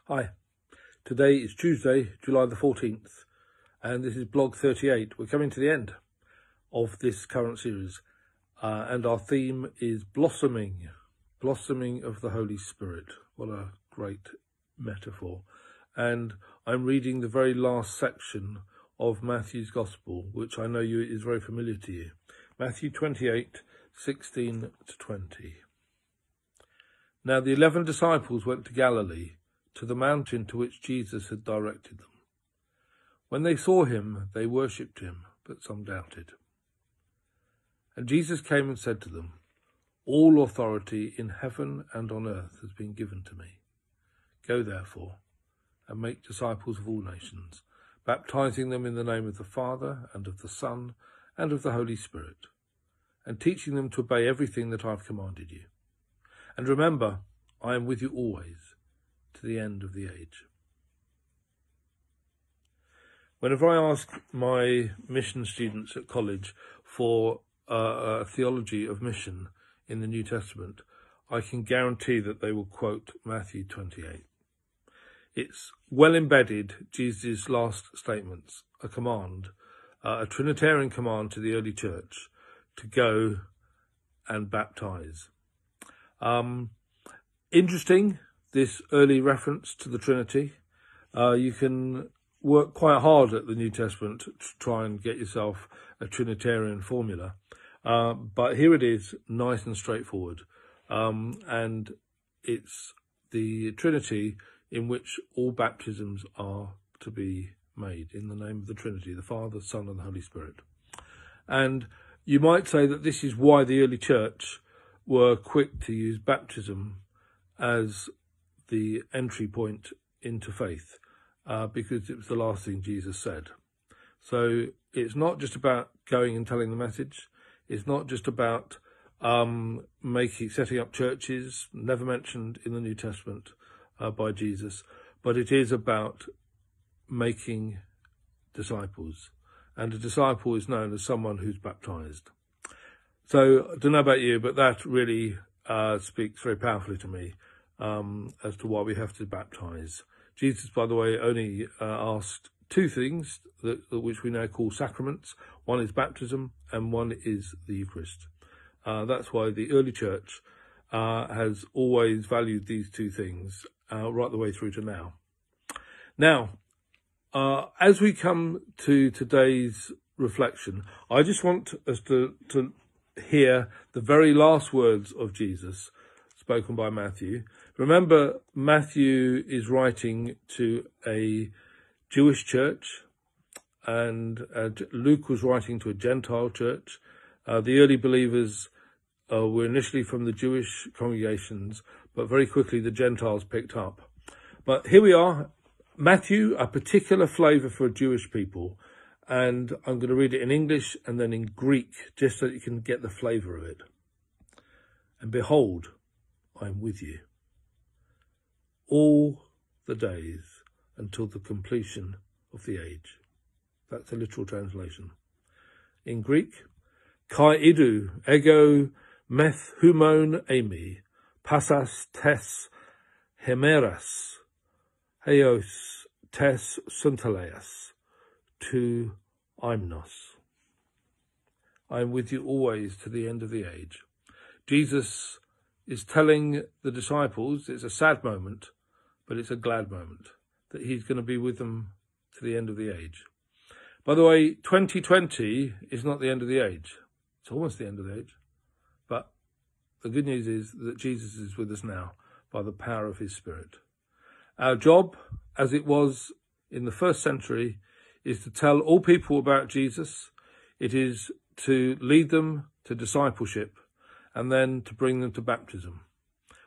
Hi, today is Tuesday, July the 14th, and this is blog 38. We're coming to the end of this current series, and our theme is blossoming of the Holy Spirit. What a great metaphor. And I'm reading the very last section of Matthew's Gospel, which I know is very familiar to you. Matthew 28, 16 to 20. Now the 11 disciples went to Galilee, to the mountain to which Jesus had directed them. When they saw him, they worshipped him, but some doubted. And Jesus came and said to them, "All authority in heaven and on earth has been given to me. Go therefore and make disciples of all nations, baptizing them in the name of the Father and of the Son and of the Holy Spirit, and teaching them to obey everything that I've commanded you. And remember, I am with you always, to the end of the age." Whenever I ask my mission students at college for a theology of mission in the New Testament, I can guarantee that they will quote Matthew 28. It's well embedded, Jesus' last statements, a command, a Trinitarian command to the early church to go and baptize. Interesting, this early reference to the Trinity. You can work quite hard at the New Testament to try and get yourself a Trinitarian formula. But here it is, nice and straightforward. And it's the Trinity in which all baptisms are to be made, in the name of the Trinity, the Father, Son, and the Holy Spirit. And you might say that this is why the early church were quick to use baptism as the entry point into faith, because it was the last thing Jesus said. So it's not just about going and telling the message. It's not just about setting up churches, never mentioned in the New Testament by Jesus, but it is about making disciples. And a disciple is known as someone who's baptized. So I don't know about you, but that really speaks very powerfully to me as to why we have to baptize. Jesus, by the way, only asked two things which we now call sacraments. One is baptism and one is the Eucharist. That's why the early church has always valued these two things right the way through to now. Now, as we come to today's reflection, I just want us to hear the very last words of Jesus spoken by Matthew. Remember, Matthew is writing to a Jewish church, and Luke was writing to a Gentile church. The early believers were initially from the Jewish congregations, but very quickly the Gentiles picked up. But here we are, Matthew, a particular flavour for Jewish people, and I'm going to read it in English and then in Greek, just so that you can get the flavour of it. "And behold, I am with you all the days until the completion of the age." That's a literal translation. In Greek, kai idou ego meth humon emi, passas tes hemeras, heos tes suntaleas, to Aimnos. I am with you always to the end of the age. Jesus is telling the disciples, it's a sad moment, but it's a glad moment, that he's going to be with them to the end of the age. By the way, 2020 is not the end of the age. It's almost the end of the age. But the good news is that Jesus is with us now by the power of his Spirit. Our job, as it was in the first century, is to tell all people about Jesus. It is to lead them to discipleship and then to bring them to baptism.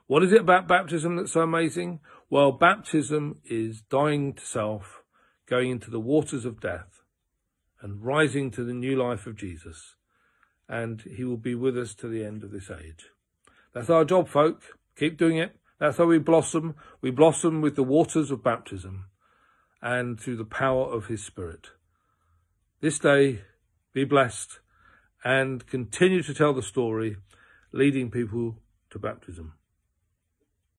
What is it about baptism that's so amazing? Well, baptism is dying to self, going into the waters of death and rising to the new life of Jesus. And he will be with us to the end of this age. That's our job, folk. Keep doing it. That's how we blossom. We blossom with the waters of baptism and through the power of his Spirit. This day, be blessed and continue to tell the story, leading people to baptism.